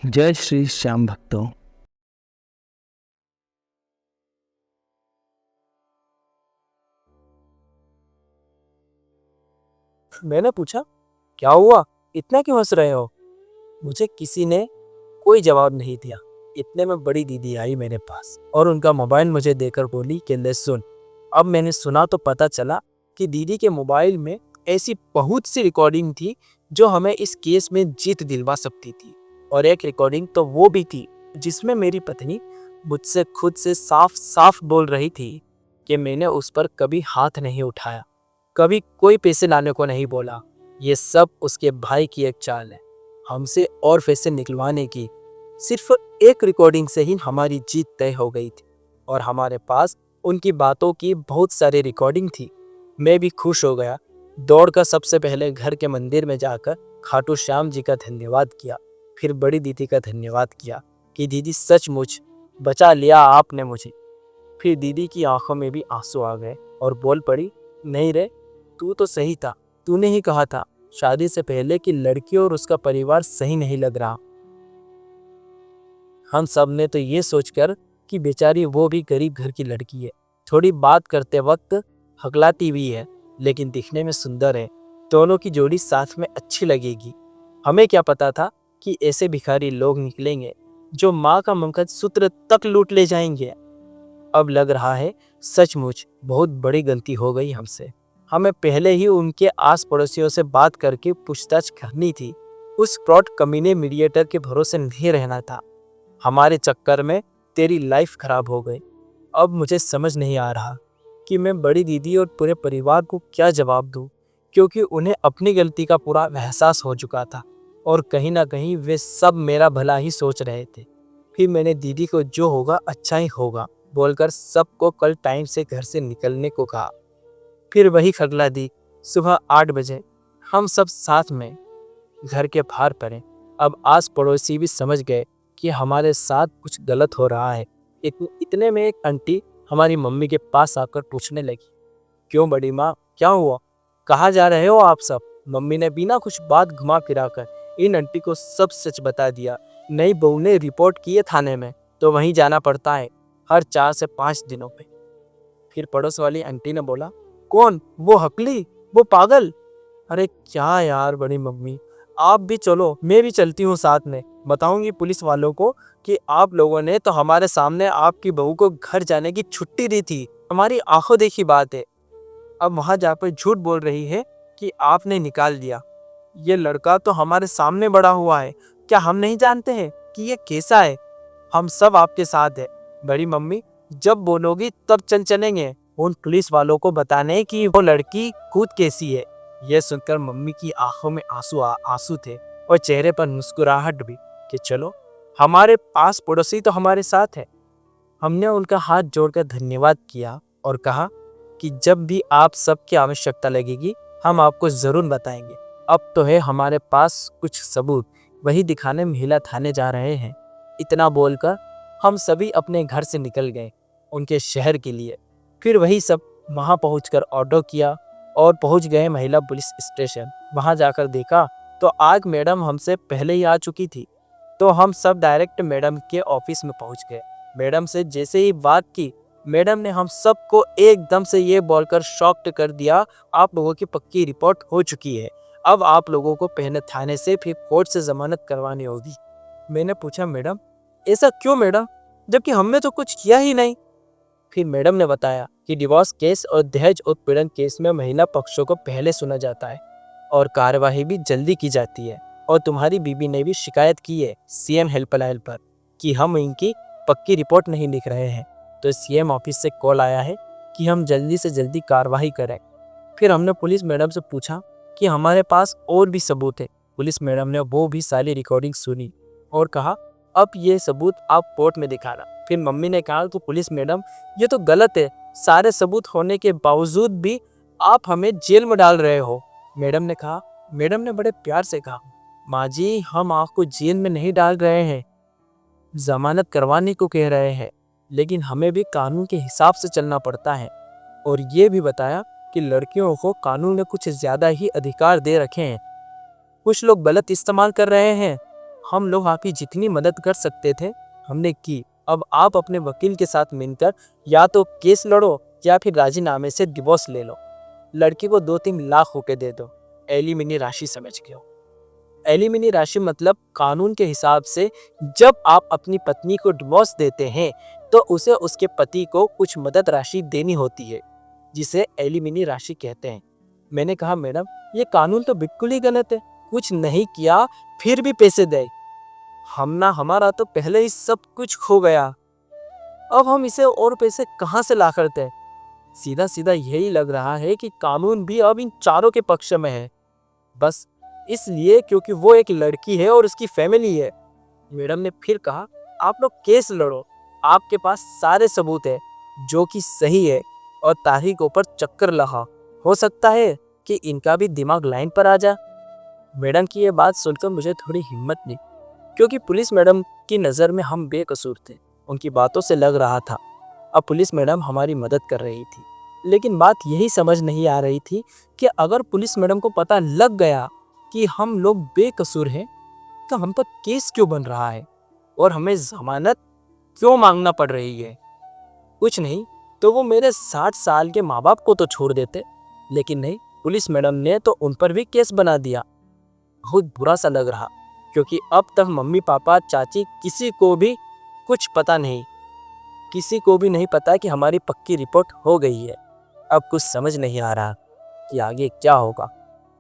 जय श्री श्याम भक्तों। मैंने पूछा, क्या हुआ? इतना क्यों हंस रहे हो? मुझे किसी ने कोई जवाब नहीं दिया। इतने में बड़ी दीदी आई मेरे पास और उनका मोबाइल मुझे देकर बोली कि ले सुन। अब मैंने सुना तो पता चला कि दीदी के मोबाइल में ऐसी बहुत सी रिकॉर्डिंग थी जो हमें इस केस में जीत दिलवा सकती थी। और एक रिकॉर्डिंग तो वो भी थी जिसमें मेरी पत्नी मुझसे खुद से साफ साफ बोल रही थी कि मैंने उस पर कभी हाथ नहीं उठाया, कभी कोई पैसे लाने को नहीं बोला। ये सब उसके भाई की एक चाल है, हमसे और पैसे निकलवाने की। सिर्फ एक रिकॉर्डिंग से ही हमारी जीत तय हो गई थी और हमारे पास उनकी बातों की बहुत सारी रिकॉर्डिंग थी। मैं भी खुश हो गया। दौड़कर सबसे पहले घर के मंदिर में जाकर खाटू श्याम जी का धन्यवाद किया, फिर बड़ी दीदी का धन्यवाद किया कि दीदी सचमुच बचा लिया आपने मुझे। फिर दीदी की आंखों में भी आंसू आ गए और बोल पड़ी, नहीं रे, तू तो सही था। तूने ही कहा था शादी से पहले कि लड़की और उसका परिवार सही नहीं लग रहा। हम सब ने तो ये सोचकर कि बेचारी वो भी गरीब घर की लड़की है, थोड़ी बात करते वक्त हकलाती हुई है, लेकिन दिखने में सुंदर है, दोनों की जोड़ी साथ में अच्छी लगेगी। हमें क्या पता था कि ऐसे भिखारी लोग निकलेंगे जो माँ का मंगलसूत्र तक लूट ले जाएंगे। अब लग रहा है सचमुच बहुत बड़ी गलती हो गई हमसे। हमें पहले ही उनके आस पड़ोसियों से बात करके पूछताछ करनी थी। उस फ्रॉड कमीने मीडिएटर के भरोसे नहीं रहना था। हमारे चक्कर में तेरी लाइफ खराब हो गई। अब मुझे समझ नहीं आ रहा कि मैं बड़ी दीदी और पूरे परिवार को क्या जवाब दूं, क्योंकि उन्हें अपनी गलती का पूरा एहसास हो चुका था और कहीं ना कहीं वे सब मेरा भला ही सोच रहे थे। फिर मैंने दीदी को जो होगा अच्छा ही होगा बोलकर सबको कल टाइम से घर से निकलने को कहा। फिर वही खगला दी। सुबह 8 बजे हम सब साथ में घर के बाहर पड़े। अब आस पड़ोसी भी समझ गए कि हमारे साथ कुछ गलत हो रहा है। इतने में एक आंटी हमारी मम्मी के पास आकर पूछने लगी, क्यों बड़ी माँ, क्या हुआ? कहाँ जा रहे हो आप सब? मम्मी ने बिना कुछ बात घुमा फिरा कर इन आंटी को सब सच बता दिया। नई बहू ने रिपोर्ट की है थाने में, तो वहीं जाना पड़ता है हर 4 से 5 दिनों पे। फिर पड़ोस वाली आंटी ने बोला, कौन? वो हकली, वो पागल? अरे क्या यार बड़ी मम्मी, आप भी चलो, मैं भी चलती हूँ साथ में। बताऊंगी पुलिस वालों को कि आप लोगों ने तो हमारे सामने आपकी बहू को घर जाने की छुट्टी दी थी। हमारी आंखों देखी बात है। अब वहां जाकर झूठ बोल रही है कि आपने निकाल दिया। ये लड़का तो हमारे सामने बड़ा हुआ है, क्या हम नहीं जानते हैं कि ये कैसा है? हम सब आपके साथ है बड़ी मम्मी, जब बोलोगी तब चलेंगे उन पुलिस वालों को बताने कि वो लड़की खुद कैसी है। यह सुनकर मम्मी की आंखों में आंसू थे और चेहरे पर मुस्कुराहट भी कि चलो, हमारे पास पड़ोसी तो हमारे साथ है। हमने उनका हाथ जोड़कर धन्यवाद किया और कहा कि जब भी आप सबकी आवश्यकता लगेगी हम आपको जरूर बताएंगे। अब तो है हमारे पास कुछ सबूत, वही दिखाने महिला थाने जा रहे हैं। इतना बोलकर हम सभी अपने घर से निकल गए उनके शहर के लिए। फिर वही सब वहां पहुंचकर ऑटो किया और पहुंच गए महिला पुलिस स्टेशन। वहां जाकर देखा तो आज मैडम हमसे पहले ही आ चुकी थी, तो हम सब डायरेक्ट मैडम के ऑफिस में पहुंच गए। मैडम से जैसे ही बात की, मैडम ने हम सबको एकदम से ये बोलकर शॉक्ड कर दिया, आप लोगों की पक्की रिपोर्ट हो चुकी है। अब आप लोगों को पहले थाने से फिर कोर्ट से जमानत करवानी होगी। मैंने पूछा, मैडम ऐसा क्यों मैडम, जबकि हमने तो कुछ किया ही नहीं। फिर मैडम ने बताया कि डिवोर्स केस और दहेज उत्पीड़न केस में महिला पक्षों को पहले सुना जाता है और कार्यवाही भी जल्दी की जाती है। और तुम्हारी बीबी ने भी शिकायत की है सीएम हेल्पलाइन पर कि हम इनकी पक्की रिपोर्ट नहीं लिख रहे हैं, तो सीएम ऑफिस से कॉल आया है कि हम जल्दी से जल्दी कार्रवाई करें। फिर हमने पुलिस मैडम से पूछा कि हमारे पास और भी सबूत है। पुलिस मैडम ने वो भी सारी रिकॉर्डिंग सुनी और कहा, अब ये सबूत आप कोर्ट में दिखाना। फिर मम्मी ने कहा, तो पुलिस मैडम ये तो गलत है, सारे सबूत होने के बावजूद भी आप हमें जेल में डाल रहे हो। मैडम ने बड़े प्यार से कहा, माँ जी हम आपको जेल में नहीं डाल रहे हैं, जमानत करवाने को कह रहे हैं, लेकिन हमें भी कानून के हिसाब से चलना पड़ता है। और ये भी बताया कि लड़कियों को कानून ने कुछ ज्यादा ही अधिकार दे रखे हैं, कुछ लोग गलत इस्तेमाल कर रहे हैं। हम लोग आपकी जितनी मदद कर सकते थे हमने की। अब आप अपने वकील के साथ मिलकर या तो केस लड़ो या फिर राजीनामे से डिवोर्स ले लो। लड़की को 2-3 लाख रुपए दे दो। एलिमिनी राशि समझ गए हो? एलिमिनी राशि मतलब कानून के हिसाब से जब आप अपनी पत्नी को डिवोर्स देते हैं तो उसे उसके पति को कुछ मदद राशि देनी होती है, जिसे एलिमिनी राशि कहते हैं। मैंने कहा मैडम ये कानून तो बिल्कुल ही गलत है, कुछ नहीं किया फिर भी पैसे दे। हमारा तो पहले ही सब कुछ खो गया, अब हम इसे और पैसे कहाँ से ला करते? सीधा सीधा यही लग रहा है कि कानून भी अब इन चारों के पक्ष में है, बस इसलिए क्योंकि वो एक लड़की है और उसकी फैमिली है। मैडम ने फिर कहा आप लोग केस लड़ो, आपके पास सारे सबूत है जो कि सही है और तारीखों पर चक्कर लगा, हो सकता है कि इनका भी दिमाग लाइन पर आ जा। मैडम की ये बात सुनकर मुझे थोड़ी हिम्मत दी, क्योंकि पुलिस मैडम की नज़र में हम बेकसूर थे। उनकी बातों से लग रहा था अब पुलिस मैडम हमारी मदद कर रही थी, लेकिन बात यही समझ नहीं आ रही थी कि अगर पुलिस मैडम को पता लग गया कि हम लोग बेकसूर हैं तो हम पर केस क्यों बन रहा है और हमें जमानत क्यों मांगना पड़ रही है। कुछ नहीं तो वो मेरे 60 साल के माँ बाप को तो छोड़ देते, लेकिन नहीं, पुलिस मैडम ने तो उन पर भी केस बना दिया। बहुत बुरा सा लग रहा, क्योंकि अब तक मम्मी पापा चाची किसी को भी कुछ पता नहीं, किसी को भी नहीं पता कि हमारी पक्की रिपोर्ट हो गई है। अब कुछ समझ नहीं आ रहा कि आगे क्या होगा,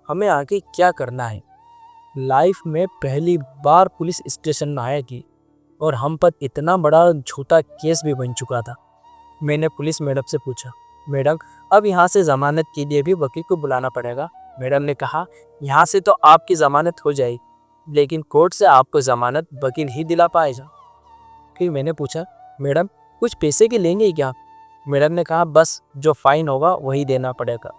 हमें आगे क्या करना है। लाइफ में पहली बार पुलिस स्टेशन आएगी और हम पर इतना बड़ा झूठा केस भी बन चुका था। मैंने पुलिस मैडम से पूछा मैडम अब यहाँ से ज़मानत के लिए भी वकील को बुलाना पड़ेगा? मैडम ने कहा यहाँ से तो आपकी ज़मानत हो जाएगी, लेकिन कोर्ट से आपको ज़मानत वकील ही दिला पाएगा। फिर मैंने पूछा मैडम कुछ पैसे के लेंगे क्या? मैडम ने कहा बस जो फाइन होगा वही देना पड़ेगा,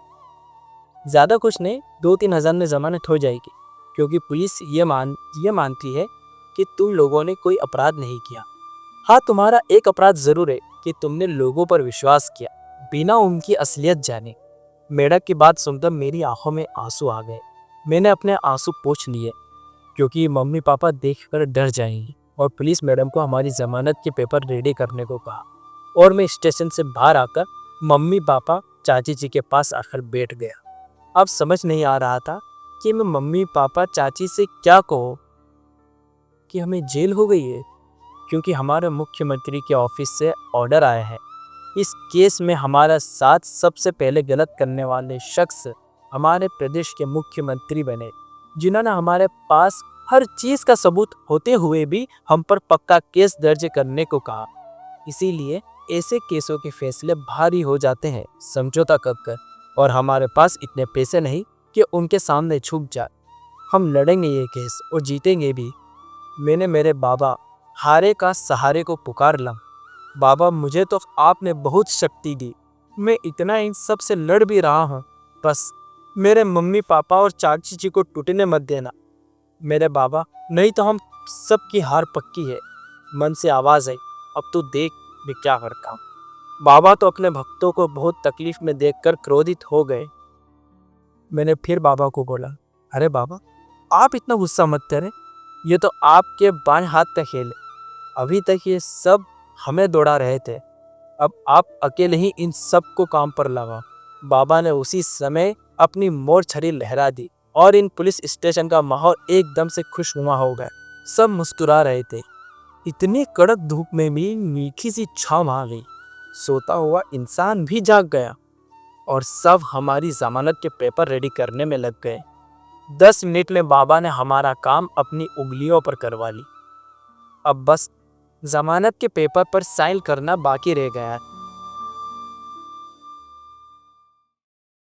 ज़्यादा कुछ नहीं, 2-3 हज़ार में ज़मानत हो जाएगी, क्योंकि पुलिस ये मानती है कि तुम लोगों ने कोई अपराध नहीं किया। हाँ, तुम्हारा एक अपराध ज़रूर है कि तुमने लोगों पर विश्वास किया बिना उनकी असलियत जाने। मैडम की बात सुनकर मेरी आंखों में आंसू आ गए। मैंने अपने आंसू पोंछ लिए, क्योंकि मम्मी पापा देखकर डर जाएंगी, और पुलिस मैडम को हमारी ज़मानत के पेपर रेडी करने को कहा। और मैं स्टेशन से बाहर आकर मम्मी पापा चाची जी के पास आकर बैठ गया। अब समझ नहीं आ रहा था कि मैं मम्मी पापा चाची से क्या कहूँ कि हमें जेल हो गई है, क्योंकि हमारे मुख्यमंत्री के ऑफिस से ऑर्डर आया है। इस केस में हमारा साथ सबसे पहले गलत करने वाले शख्स हमारे प्रदेश के मुख्यमंत्री बने, जिन्होंने हमारे पास हर चीज़ का सबूत होते हुए भी हम पर पक्का केस दर्ज करने को कहा। इसीलिए ऐसे केसों के फैसले भारी हो जाते हैं समझौता कर, और हमारे पास इतने पैसे नहीं कि उनके सामने झुक जाए। हम लड़ेंगे ये केस और जीतेंगे भी। मैंने मेरे बाबा हारे का सहारे को पुकार ला। बाबा मुझे तो आपने बहुत शक्ति दी, मैं इतना इन सब से लड़ भी रहा हूँ, बस मेरे मम्मी पापा और चाची जी को टूटने मत देना। मेरे बाबा नहीं तो हम सबकी हार पक्की है। मन से आवाज़ आई अब तू देख मैं क्या करता हूँ। बाबा तो अपने भक्तों को बहुत तकलीफ में देखकर क्रोधित हो गए। मैंने फिर बाबा को बोला अरे बाबा आप इतना गुस्सा मत करें, ये तो आपके बाएं हाथ का खेल है। अभी तक ये सब हमें दौड़ा रहे थे, अब आप अकेले ही इन सब को काम पर लगा। बाबा ने उसी समय अपनी मोर छड़ी लहरा दी और इन पुलिस स्टेशन का माहौल एकदम से खुशनुमा हो गया। सब मुस्कुरा रहे थे। इतनी कड़क धूप में भी मीठी सी छाँव आ गई। सोता हुआ इंसान भी जाग गया और सब हमारी जमानत के पेपर रेडी करने में लग गए। 10 मिनट में बाबा ने हमारा काम अपनी उंगलियों पर करवा ली। अब बस जमानत के पेपर पर साइन करना बाकी रह गया है।